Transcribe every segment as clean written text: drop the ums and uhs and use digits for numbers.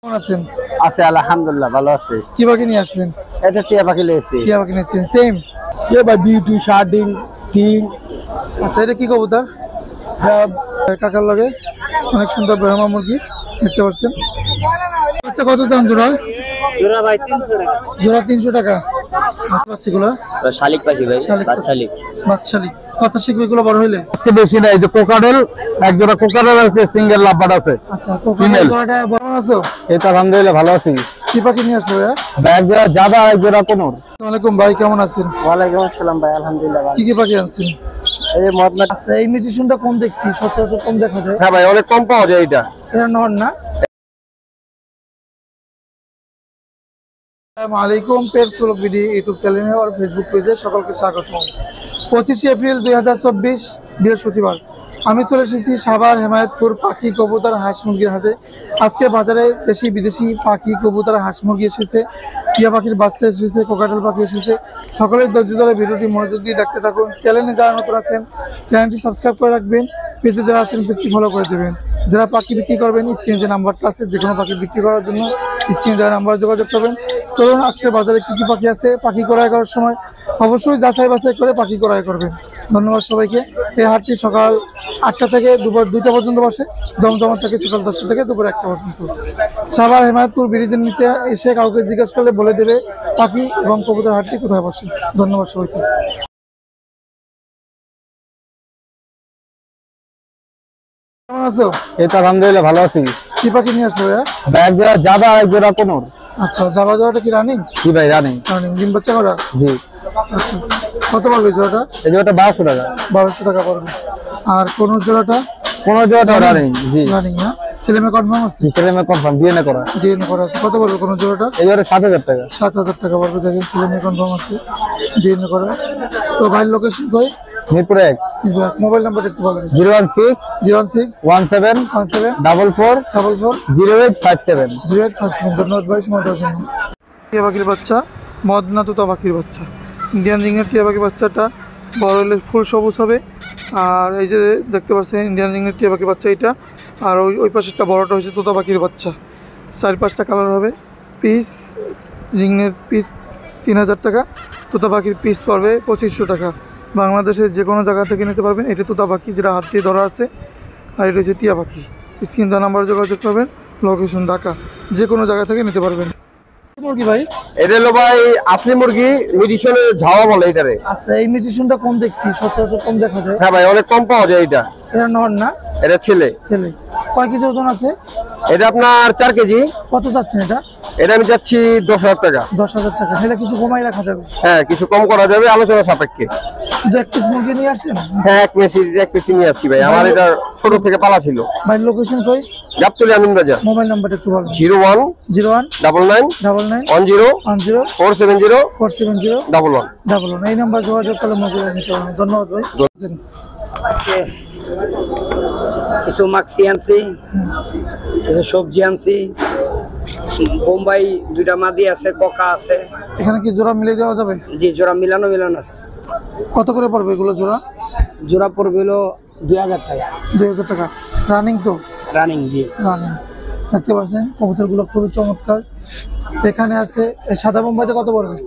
কেমন আছেন? আছে আলহামদুলিল্লাহ ভালো আছে। কি পাখি নিয়ে আসলেন? এটা টিয়া পাখি লেছি। টিয়া পাখি নিয়েছেন? টেম? এ ভাই বিউটি শার্টিং কিং। আচ্ছা, এটা কি কবুতর? কাকার লাগে অনেক সুন্দর ব্রাহ্মা মুরগি দেখতে পাচ্ছেন। আচ্ছা, কত দাম জোড়া? জোড়া ভাই 300 টাকা। জোড়া 300 টাকা। বাচ্চাগুলো শালিক পাখি ভাই, শালিক পাখি। বাচ্চালিক। বাচ্চালিক কত শিখবে এগুলো বড় হইলে? আজকে বেশি নাই, যে কোকাডেল এক জোড়া কোকাডেল আছে, সিঙ্গেল লাভবাট আছে। আচ্ছা, কোকাটেল জোড়াটা বড় আছো? এটা আলহামদুলিল্লাহ ভালো আছি। কি পাখি নিয়ে আসলো ভাইয়া? এক জোড়া জাদা, এক জোড়া কোনর। আসসালামু আলাইকুম ভাই, কেমন আছেন? ওয়ালাইকুম আসসালাম ভাই, আলহামদুলিল্লাহ ভালো। কি কি পাখি আনছেন? এই মদনা। আচ্ছা, এই মিউটেশনটা কম দেখছি, সচরাচর কম দেখা যায়। হ্যাঁ ভাই, অনেক কম পাওয়া যায় এটা। এটা নর না? আসসালামু আলাইকুম, পেটস ব্লগ ভিডিও ইউটিউব চ্যানেলে আর ফেসবুক পেজে সকলকে স্বাগত। 25 এপ্রিল 2024 বৃহস্পতিবার আমি চলে এসেছি সাভার হেমায়তপুর পাখি কবুতর হাঁস মুরগির হাটে। আজকে বাজারে দেশি বিদেশি পাখি কবুতর হাঁস মুরগি এসেছে, টিয়া পাখির বাচ্চা এসেছে, কোকাটেল পাখি এসেছে। সকলের ধৈর্য ধরে ভিডিওটি মনোযোগ দিয়ে দেখতে থাকুন। চ্যানেলে যারা নতুন আছেন চ্যানেলটি সাবস্ক্রাইব করে রাখবেন, পেজে যারা আছেন পেজটি ফলো করে দেবেন। যারা পাখি বিক্রি করবেন স্ক্রিনে যে নাম্বারটা আছে, যে কোনো পাখি বিক্রি করার জন্য স্ক্রিনে দেওয়া নাম্বার যোগাযোগ করবেন। চলুন আজকে বাজারে কী কী পাখি আছে, পাখি ক্রয় করার সময় অবশ্যই যাচাই বাছাই করে পাখি ক্রয় করবেন। ধন্যবাদ সবাইকে। এই হাটটি সকাল 8টা থেকে দুপুর 2টা পর্যন্ত বসে, জমজমাট থাকে সকাল 10টা থেকে দুপুর 1টা পর্যন্ত। সাভার হেমায়তপুর ব্রিজের নিচে এসে কাউকে জিজ্ঞেস করলে বলে দেবে পাখি এবং কবুতর হাটটি কোথায় বসে। ধন্যবাদ সবাইকে। কেমন আছো? এটা আলহামদুলিল্লাহ ভালো আছি। কি পাখি নিয়ে আসলো ভাইয়া? এক জোড়া জাদা, এক জোড়া কোনর। আচ্ছা, জাবা জোড়াটা কি রানিং? জি ভাই জানি। রানিং ডিম বাচ্চা করা? জি। আচ্ছা, কত পড়বে জোড়াটা? এই জোড়াটা 1200 টাকা। 1200 টাকা পড়বে। আর কোন জোড়াটা? কোন জোড়াটা রানিং? জি রানিং না? ছেলে মেয়ে কনফার্ম আছে? ছেলে মেয়ে কনফার্ম, ডিএনএ করা। ডিএনএ করা আছে। কত পড়বে কোন জোড়াটা? এই জোড়া 7000 টাকা। 7000 টাকা পড়বে। দেখেন ছেলে মেয়ে কনফার্ম আছে, ডিএনএ করা। তো ভাইয়ের লোকেশন কই? মিরপুর 1। মোবাইল নাম্বার একটু বলেন। 016 016 17 17 44 44 0857। 0857। ধন্যবাদ ভাই সময় দেওয়ার জন্য। টিয়া পাখির বাচ্চা, মদনা তোতা পাখির বাচ্চা, ইন্ডিয়ান রিংয়ের টিয়া পাখির বাচ্চাটা বড় হলে ফুল সবুজ হবে। আর এই যে দেখতে পাচ্ছেন ইন্ডিয়ান রিংয়ের টিয়া পাখির বাচ্চা এটা। আর ওই পাশেরটা বড়টা হচ্ছে তোতা পাখির বাচ্চা। 4-5টা কালার হবে। পিস রিংয়ের পিস 3000 টাকা, তোতা পাখির পিস পড়বে 2500 টাকা। বাংলাদেশের যে কোনো জায়গা থেকে নিতে পারবেন। এটা তোতা পাখি যেটা হাত দিয়ে ধরা আছে, আর এটা হচ্ছে টিয়া পাখি। স্ক্রিন দেওয়া নাম্বার যোগাযোগ করবেন, লোকেশন ঢাকা, যে কোনো জায়গা থেকে নিতে পারবেন। মুরগি ভাই? এটা হলো ভাই আসলি মুরগি, মিডিশনের ঝাওয়া বলে এটারে। আচ্ছা, এই মিউটেশনটা কম দেখছি, সচরাচর কম দেখা যায়। হ্যাঁ ভাই, অনেক কম পাওয়া যায় এটা। এটা নর না? এটা ছেলে। ছেলে। কয় কেজি ওজন আছে? এটা আপনার 4 কেজি। কত চাচ্ছেন এটা? এটা আমি চাচ্ছি 10,000 টাকা। 10,000 টাকা। তাহলে কিছু কমাই রাখা যাবে? হ্যাঁ, কিছু কম করা যাবে আলোচনা সাপেক্ষে। শুধু এক পিস মুরগি নিয়ে আসছেন? হ্যাঁ, এক পিস নিয়ে আসছি ভাই। আমার এটা ছোট থেকে পালা ছিল। ভাই লোকেশন কই? গাবতলী আমিন বাজার। মোবাইল নাম্বারটা একটু বলুন। 01 01 99 99 10 10 470 470 11। 11। এই নাম্বার যোগাযোগ করলে মুরগি নিতে পারবেন। ধন্যবাদ ভাই। আজকে কিছু মাক্সি আনছি, কিছু সবজি আনছি, বোম্বাই 2টা মাদি আছে, কোকা আছে। এখানে কি জোড়া মিলিয়ে দেওয়া যাবে? জি, জোড়া মিলানো আছে। কত করে পড়বে এগুলো জোড়া? জোড়া পড়বে হলো 2000 টাকা। 2000 টাকা। রানিং তো? রানিং। জি, রানিং। দেখতে পাচ্ছেন কবুতরগুলো খুবই চমৎকার। এখানে আছে এই সাদা বোম্বাইটা কত পড়বে?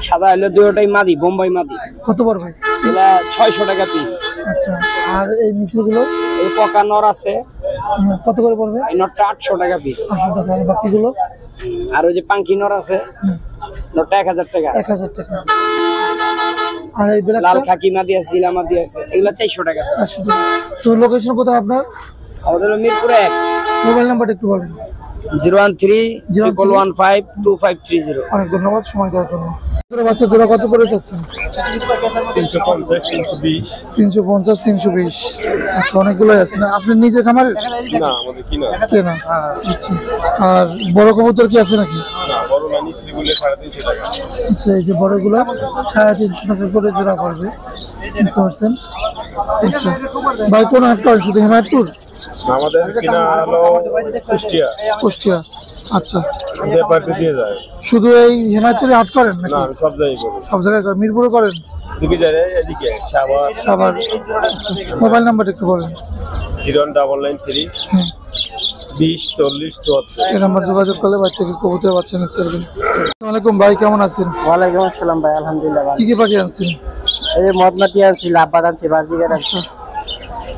সাদা হলো দুটোটাই মাদি, বোম্বাই মাদি। কত পড়বে? এগুলা 600 টাকা পিস। আচ্ছা, আর এই নিচেগুলো? এই কোকা নর আছে, কত করে পড়বে? এই নরটা 800 টাকা পিস। 800 টাকা। আর বাকিগুলো? আর ওই যে পাঙ্কি নর আছে, নরটা 1000 টাকা। 1000 টাকা। আর এই ব্ল্যাকটা? লাল খাকি মাদি আছে, জিলা মাদি আছে, এগুলা 400 টাকা। 400 টাকা। তো লোকেশন কোথায় আপনার? আমাদের হলো মিরপুর 1। মোবাইল নাম্বারটা একটু বলেন। 013 115 2530। অনেক ধন্যবাদ সময় দেওয়ার জন্য। বাচ্চা জোড়া কত করে চাচ্ছেন? 350 320। 350 320। আচ্ছা, অনেকগুলোই আছে না? আপনি নিজে খামারের? না, আমাদের কিনা। কেনা। আচ্ছা, আর বড় কবুতর কি আছে নাকি? না, বড় না, নিচেগুলো 350 টাকা। আচ্ছা, এই যে বড়গুলো 350 টাকা করে জোড়া পড়বে। বুঝতে পারছেন? আচ্ছা ভাই, কোন হাট করেন? শুধু হেমায়তপুর? আমাদের কিনা হলো কুষ্টিয়া। কুষ্টিয়া। আচ্ছা, ব্যাপারটি দিয়ে যায়। শুধু এই হেমায়তপুরে হাট করেন না, নাকি? আমি সব জায়গায় করি। সব জায়গায় করেন? মিরপুরে করেন? দুই জায়গায়, এদিকে সাভার। সাভার। মোবাইল নাম্বার একটু বলেন। 01993 20, 40, 74। এই নাম্বার যোগাযোগ করলে বাড়ি থেকে কবুতরের বাচ্চা নিতে পারবেন। আসসালামু আলাইকুম ভাই, কেমন আছেন? ওয়ালাইকুম আসসালাম ভাই, আলহামদুলিল্লাহ ভালো। কি কি পাখি আনছেন? এই মদনাটি আনছি, লাভবাদ আনছি, বাজিগার আনছি।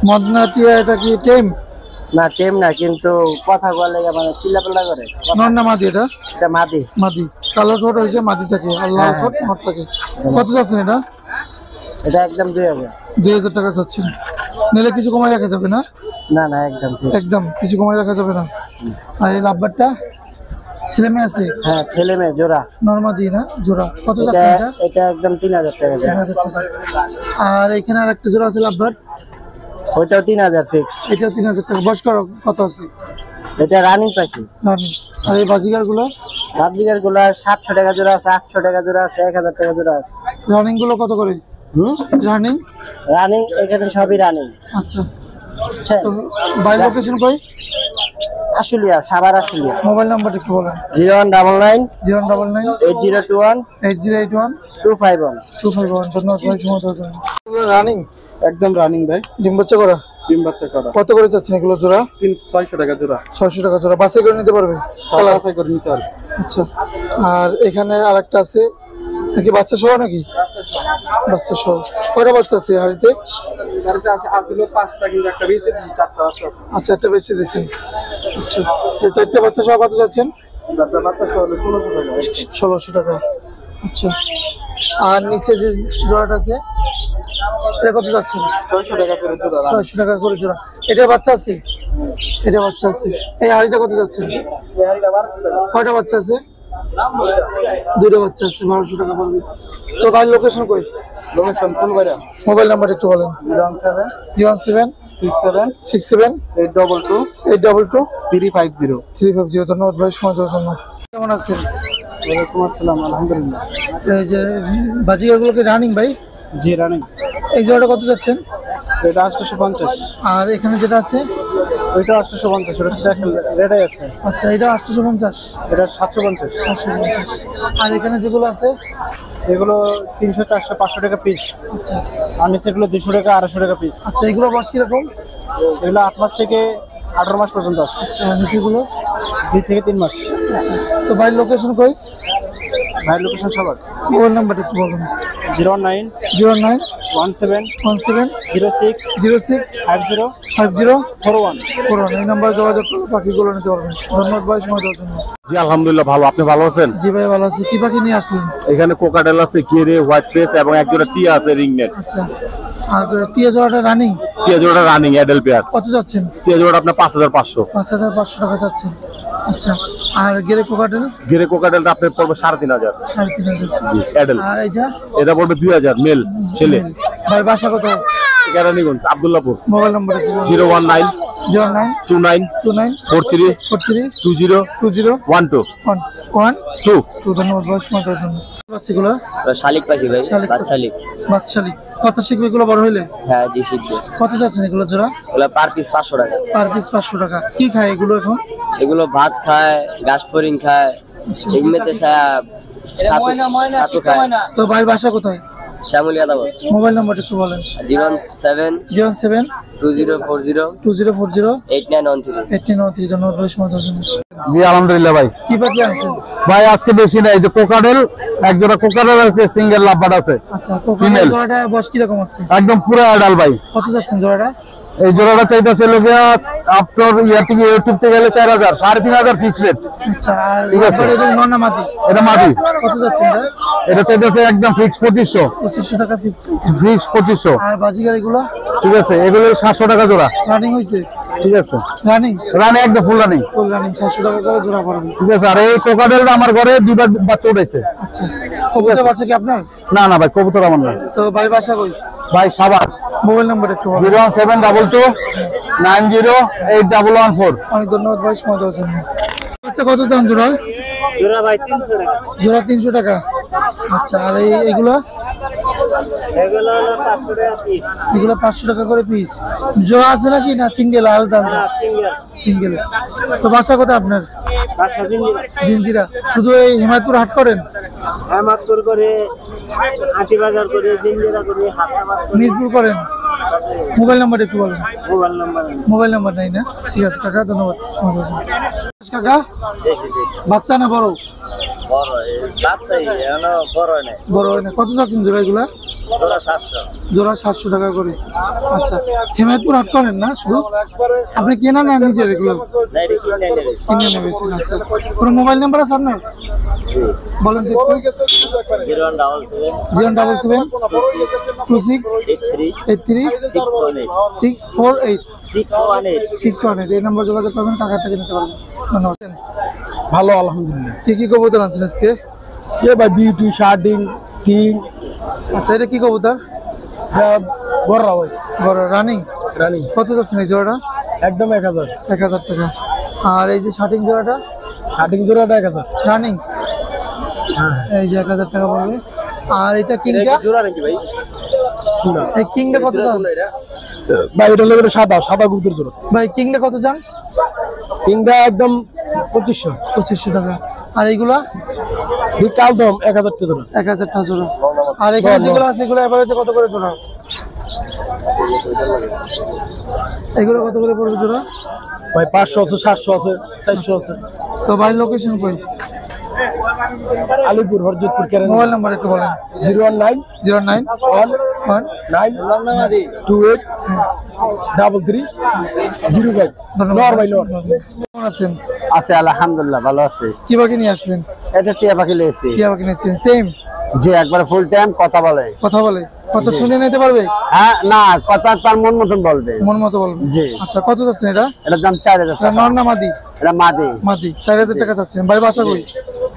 মদনাটিয়া, এটা কি টেম? না টেম না, কিন্তু কথা বলে মানে চিল্লাপাল্লা করে। নর না মাদি? এটা এটা মাদি। মাদি। কালো ঠোঁট হয়েছে, মাদি থাকে, আর লাল হ্যাঁ, ঠোঁট নর থাকে। কত চাচ্ছেন এটা? এটা একদম 2000। 2000 টাকা চাচ্ছেন। নিলে কিছু কমাই রাখা যাবে না? না না, একদম ঠিক। একদম কিছু কমাই রাখা যাবে না। আর এই লাভবারটা ছেলে মেয়ে আছে? হ্যাঁ, ছেলে মেয়ে জোড়া। নরমাদি না জোড়া? কত এটা চাচ্ছেন এটা? এটা একদম 3000 টাকা। 3000 টাকা। আর এখানে আর একটা জোড়া আছে লাভবার, ওইটাও 3000 ফিক্সড। এটাও 3000 টাকা। বয়স কত আছে? এটা রানিং পাখি। রানি। আর এই বাজিগার গুলো? বাজিগার গুলো 700 টাকা জোড়া আছে, 800 টাকা জোড়া আছে, 1000 টাকা জোড়া আছে। রানিং গুলো কত করে? রানিং রানিং এখানে সবই রানিং। আচ্ছা। তো বাই লোকেশন কই? আশুলিয়া, সাভার আশুলিয়া। মোবাইল নাম্বার একটু বলেন। 0199 099 8021 8081 251। 251। ধন্যবাদ ভাই, সময় দেওয়ার জন্য। রানিং? একদম রানিং ভাই, ডিম বাচ্চা করা? ডিম বাচ্চা করা। কত করে চাচ্ছেন এগুলো জোড়া? 600 টাকা জোড়া। 600 টাকা জোড়া। বাছাই করে নিতে পারবে? কালার করে নিতে পারবে। আচ্ছা। আর এখানে আরেকটা আছে নাকি, বাচ্চা সহ নাকি? বাচ্চা সহ। কয়টা বাচ্চা আছে হাড়িতে? আচ্ছা, একটা বেশি দিচ্ছেন। আচ্ছা, এই 4টে বাচ্চা সহ কত যাচ্ছেন? 1600 টাকা। আচ্ছা। আর নিচে যে জোড়াটা আছে এটা কত যাচ্ছেন? 600 টাকা করে জোড়া। 600 টাকা করে জোড়া। এটা বাচ্চা আছে? এটা বাচ্চা আছে। এই হাড়িটা কত যাচ্ছেন? কয়টা বাচ্চা আছে? 2টা বাচ্চা আছে, 1200 টাকা পড়বে। তো ভাই লোকেশন কই? লোকেশন ফুলবাড়িয়া। মোবাইল নাম্বার একটু বলেন। 07 07 67 67 822 822 350। 350। ধন্যবাদ ভাই, সময় দেওয়ার জন্য। কেমন আছেন? ওয়ালাইকুম আসসালাম, আলহামদুলিল্লাহ। এই যে বাজিগারগুলোকে রানিং ভাই, জি রানিং। এই জোড়াটা কত যাচ্ছেন? এটা 850। আর এখানে যেটা আছে ওইটা 850, ওটা সেটা রেডাই আছে। আচ্ছা, এটা 850। এটা 750। 750। আর এখানে যেগুলো আছে এগুলো 300, 400, 500 টাকা পিস। আচ্ছা আর নিচে এগুলো 200 টাকা, 250 টাকা পিস। আচ্ছা, এগুলো বয়স কিরকম? এগুলো 8 মাস থেকে 18 মাস পর্যন্ত আছে। আচ্ছা, নিচেগুলো? 2 থেকে 3 মাস। তো ভাই লোকেশন কই? ভাই লোকেশন সাভার। মোবাইল নাম্বার একটু বলুন। 09 09 17 17 06 06 50 50 41। করুন। এই নাম্বারে যোগাযোগ করে পাখিগুলো নিতে পারবেন। ধন্যবাদ ভাই, সময় দেওয়ার জন্য। জি আলহামদুলিল্লাহ ভালো, আপনি ভালো আছেন? জি ভাই, ভালো আছি। কি পাখি নিয়ে আসলেন? এখানে কোকাটেল আছে, গিরে, হোয়াইট ফেস এবং একজোড়া টিয়া আছে রিংনেট। আচ্ছা। আর টিয়া জোড়াটা রানিং? টিয়া জোড়াটা রানিং অ্যাডাল্ট পেয়ার। কত যাচ্ছেন? টিয়া জোড়াটা আপনার 5500। 5500 টাকা যাচ্ছে। আচ্ছা। আর গেরে কোকাটেল? গিরে কোকাটেলটা আপনার পড়বে 3500। 3500। জি অ্যাডাল্ট। আর এটা? এটা পড়বে 2000 মেল ছেলে। ভাই বাসা কোথায়? কেরানীগঞ্জ, আব্দুল্লাহপুর। মোবাইল নাম্বার একটু বলুন। 019 09 29 29 43 43 20 20 12 1 2। তো ধন্যবাদ ভাই, সময় দেওয়ার জন্য। বাচ্চাগুলো? শালিক পাখি ভাই, শালিক পাখি। বাচ্চালিক। বাচ্চালি। কত শিখবে এগুলো বড় হইলে? হ্যাঁ জি, শিখবে। কত যাচ্ছেন এগুলো জোড়া? ওগুলো পার পিস 500 টাকা। পার পিস 500 টাকা। কি খায় এগুলো এখন? এগুলো ভাত খায়, ঘাস ফরিং খায়, এগুলোতে ছাতু খায়। তো ভাই বাসা কোথায়? শ্যামলী আদাবত। মোবাইল নাম্বার একটু বলেন। 07 07 2040 2040 8913। 8993। ধন্যবাদ ভাই, সময় দেওয়ার জন্য। জি আলহামদুলিল্লাহ ভাই। কি পাখি আনছেন? ভাই আজকে বেশি নাই, যে কোকাটেল একজোড়া কোকাটেল আছে, সিঙ্গেল লাভবার্ড আছে। আচ্ছা, কোকাটেল Female। জোড়াটা বয়স কিরকম আছে? একদম পুরো অ্যাডাল্ট ভাই। কত যাচ্ছেন জোড়াটা? এই জোড়াটা চাইতেছে লোকে আপনার ইয়া থেকে ইউটিউব থেকে গেলে 4000, 3500 ফিক্স রেট। আচ্ছা। আর ঠিক আছে। এটা নর মাদি? এটা মাদি। কত যাচ্ছেন এটা? এটা চাইতেছে একদম ফিক্স 2500। 2500 টাকা ফিক্স। ফিক্স 2500। আর বাজিগার এগুলো? ঠিক আছে, এগুলো 700 টাকা জোড়া। রানিং হয়েছে? ঠিক আছে, রানিং? রানে একদম ফুল রানিং। Full running. 700 টাকা করে জোড়া পড়বে। ঠিক আছে। আর এই কোকাটেলটা আমার ঘরে 2বার বাচ্চা উঠেছে। আচ্ছা। কবুতর বাচ্চা কি আপনার? না না ভাই, কবুতর আমার না তো ভাই বাসা কই? ভাই। সাভার। মোবাইল নাম্বার একটু বলুন। 01722 908114। অনেক ধন্যবাদ ভাই, সময় দেওয়ার জন্য। আচ্ছা, কত দাম জোড়া? জোড়া ভাই 300 টাকা। জোড়া 300 টাকা। আচ্ছা। আর এইগুলো? এগুলো হলো 500 টাকা পিস। এগুলো 500 টাকা করে পিস। জোড়া আছে নাকি না সিঙ্গেল আলাদা আলাদা? সিঙ্গেল। সিঙ্গেল। তো বাসা কোথায় আপনার? বাসা জিঞ্জিরা। জিঞ্জিরা। শুধু এই হিমায়তপুর হাট করেন? আহমদপুর করে, আটি বাজার করে, জিঞ্জিরা করে, হাসনাবাদ করে। মিরপুর করেন? মোবাইল নাম্বার একটু বলেন। মোবাইল নাম্বার মোবাইল নাম্বার নাই না? ঠিক আছে কাকা, ধন্যবাদ। কাকা বাচ্চা না বড়? বড় বাচ্চা এখনো বড় নাই, বড় হয় না। কত চাচ্ছেন জোড়া এগুলা? ওরা 700 জোড়া 700 টাকা করে। আচ্ছা, হেমায়তপুর হাট করেন না শুধু? আপনি কেনা না নিজের এগুলো? ডাইরেক্ট কিনে নিয়ে কিনে নেবেন? আচ্ছা, কোনো মোবাইল নাম্বার আছে আপনার? বলেন তো একটু। 077 26 83 648 618 এই নাম্বার যোগাযোগ করবেন, টাকা থেকে নিতে পারবেন। ধন্যবাদ। ভালো আলহামদুলিল্লাহ। কি কি কবুতর আনছেন আজকে? এ ভাই বিউটি শার্টিং কিং আচ্ছা, এটা কি কবুতর? বড় ভাই বড় রানিং। রানি কত যাচ্ছেন এই জোড়াটা? একদম 1000 1000 টাকা। আর এই যে শার্টিং জোড়াটা শার্টিং জোড়াটা 1000। রানিং, এই যে 1000 টাকা পড়বে। আর এটা কিংটা? জোড়া নাকি ভাই? এই কিংটা কত চান ভাই এটা হলো সাদা সাদা কবুতর জোড়া। ভাই? কিংটা কত চান? কিংটা একদম 2500। 2500 টাকা। আর এইগুলা? বিকাল দম 1000 টাকা জোড়া। 1000 টাকা জোড়া। আর এখানে যেগুলো আছে এগুলো এভারেজে কত করে জোড়া? এগুলো কত করে পড়বে জোড়া? ভাই 500 আছে, 700 আছে, 400 আছে। তো ভাই লোকেশন কই? আলিপুর হরজতপুর কেরানি। মোবাইল নাম্বার একটু বলেন। 019 09 1 28 33 05। নর ভাই নর। কেমন আছেন? আছে আলহামদুলিল্লাহ, ভালো আছে। কি বাকি নিয়ে আসলেন? এটা টিয়া পাখি লেছি। কি বাকি নিয়েছেন? টেম? যে একবার ফুল টাইম কথা বলে। কথা বলে? কত শুনে নিতে পারবে? হ্যাঁ, না কথা তার মন মতন বলবে। মন মতো বলবে? জি। আচ্ছা, কত যাচ্ছেন এটা? এটা দাম 4000 এটা টাকা। নর না মাদি? এটা মাদি। মাদি। 4000 টাকা চাচ্ছেন। ভাই বাসা কই?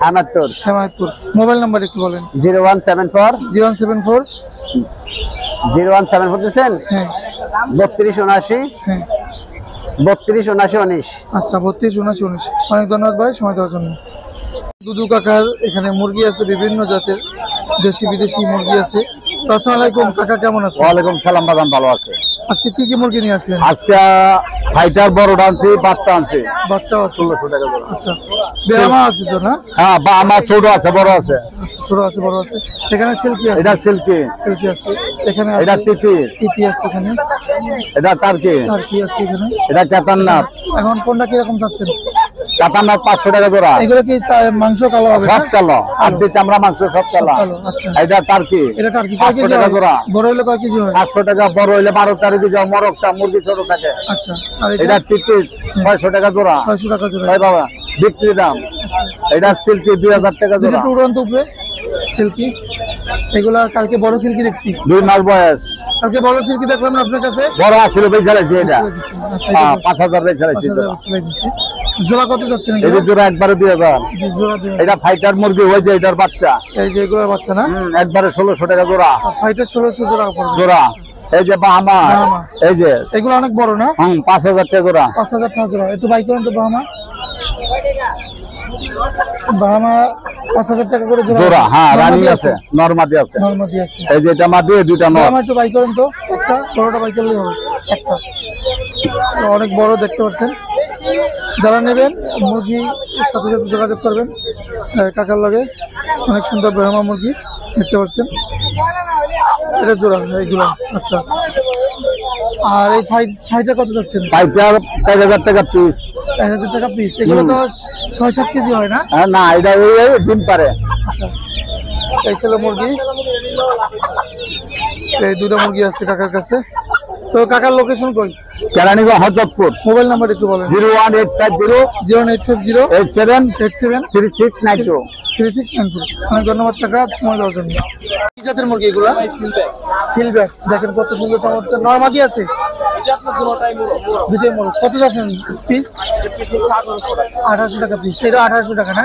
হামাদপুর। হেমায়তপুর। মোবাইল নাম্বার একটু বলেন। 0174 0174 0174 দিচ্ছেন হ্যাঁ 3279 হ্যাঁ 3279 আচ্ছা 32 79 19। অনেক ধন্যবাদ ভাই সময় দেওয়ার জন্য। দুদু কাকার এখানে মুরগি আছে, বিভিন্ন জাতের দেশি বিদেশি মুরগি আছে। তো আসসালামু আলাইকুম কাকা, কেমন আছেন? ওয়ালাইকুম সালাম বাজান, ভালো আছে। আজকে কি কি মুরগি নিয়ে আসলেন? আজকে ফাইটার বড়টা আনছি, বাচ্চা আনছি। বাচ্চাও আছে? 1600 টাকা জোড়া। আচ্ছা, বেরামা আছে তো না? হ্যাঁ, বা আমার ছোট আছে, বড় আছে। আচ্ছা, ছোট আছে বড় আছে। এখানে সিল্কি আছে? এটা সিল্কি, সিল্কি আছে এখানে। এটা আছে তিতির, তিতি আছে এখানে। এটা টার্কি, আর কি আছে এখানে? এটা কেতারনাথ। এখন কোনটা কিরকম চাচ্ছেন? কেতারনাথ 500 টাকা জোড়া। এগুলো কি মাংস কালো হবে? সব কালো, আড্ডি চামড়া মাংস সব কালো। কালো, আচ্ছা। এটা টার্কি, এটা টার্কি। 700 টাকা জোড়া। বড় হলে কয় কেজি হয়? 700 টাকা, বড় হইলে 12-13 কেজি। মরকটা মুরগি ছোট থাকে। আচ্ছা, আর এটা এটা তিতির 600 টাকা জোড়া। 600 টাকা জোড়া। ভাই বাবা বিক্রি দাম। এটা সিল্কি 2000 টাকা দুটো জোড়া। একটু উড়ন্ত উপরে সিল্কি। এগুলা কালকে বড় সিল্কি দেখছি। 2 মাস বয়স। কালকে বড় সিল্কি দেখলাম না আপনার কাছে? বড় আছিল বেচারাইছে এটা। আচ্ছা, হ্যাঁ, 5000 বেচারাইছে। 5000 সেলাই দিছে। জোড়া কত যাচ্ছে না? এই যে জোড়া একবারে 2000। জোড়া দিয়ে এটা ফাইটার মুরগি, ওই যে এটার বাচ্চা। এই যে এগুলোর বাচ্চা না? একবারে 1600 টাকা জোড়া। ফাইটার 1600 জোড়া পড়বে। জোড়া। এই যে বাহামা, বাহামা। এই যে এগুলো অনেক বড় না? 5000 টাকা জোড়া। 5000 টাকা জোড়া। একটু বাই করেন তো বাহামা। বাহামা 5000 টাকা করে জোড়া। জোড়া, হ্যাঁ, রানী নরমাদি আছে, নরমাদি আছে। নরমাদি আছে। এই যে এটা মাদি, দুইটা নর। বাহামা একটু বাই করেন তো, একটা বড়টা বাই করলেই হবে। একটা অনেক বড় দেখতে পাচ্ছেন। যারা নেবেন মুরগির সাথে সাথে যোগাযোগ করবেন কাকার লগে। অনেক সুন্দর ব্রাহ্মা মুরগি দেখতে পাচ্ছেন। এটা জোড়া এইগুলো। আচ্ছা, আর এই ফাইটা কত যাচ্ছেন? ফাইটার 4000 টাকা পিস। 4000 টাকা পিস। এগুলো তো 6-7 কেজি হয় না? না, এটা এই ডিম পারে। আচ্ছা, এই ছিল মুরগি। এই দুটো মুরগি আছে কাকার কাছে। তো কাকার লোকেশন কই? কেরানীগঞ্জ হরজতপুর। মোবাইল নাম্বার একটু বলেন। 01850 0850 87 87 3692। 3692। অনেক ধন্যবাদ কাকা সময় দেওয়ার জন্য। কি জাতের মুরগি এগুলা? সিলব্যাক। দেখেন কত সুন্দর চমৎকার। নরমাদি আছে? দুটোই মোরগ। কত যাচ্ছেন পিস? 1800 টাকা পিস। এটা 1800 টাকা না?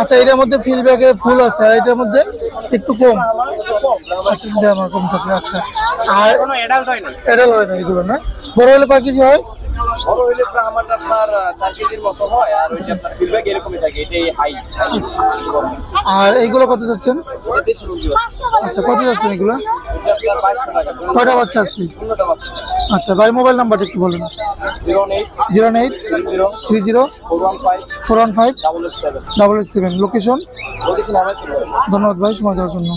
আচ্ছা, এটার মধ্যে ফিলব্যাকে ফুল আছে আর এটার মধ্যে একটু কম। আচ্ছা, আমার কম থাকে। আচ্ছা, আর অ্যাডাল্ট হয় না। এডাল হয় না এগুলো না? বড় হলে কয় কেজি হয়? বড় হইলে আমার আপনার 4 কেজির মতো হয়, আর ওই যে আপনার ফিডব্যাক এরকমই থাকে। এটাই হাই। আর এইগুলো কত যাচ্ছেন? এটা দেশি মুরগি। আচ্ছা, কত যাচ্ছেন এগুলো? এটা আপনার 2200 টাকা। কয়টা বাচ্চা আছে? 15টা বাচ্চা। আচ্ছা ভাই, মোবাইল নাম্বারটা একটু বলেন। 08 08 30 30 415 415 777। 777। লোকেশন? লোকেশন আমার। ধন্যবাদ ভাই সময় দেওয়ার জন্য।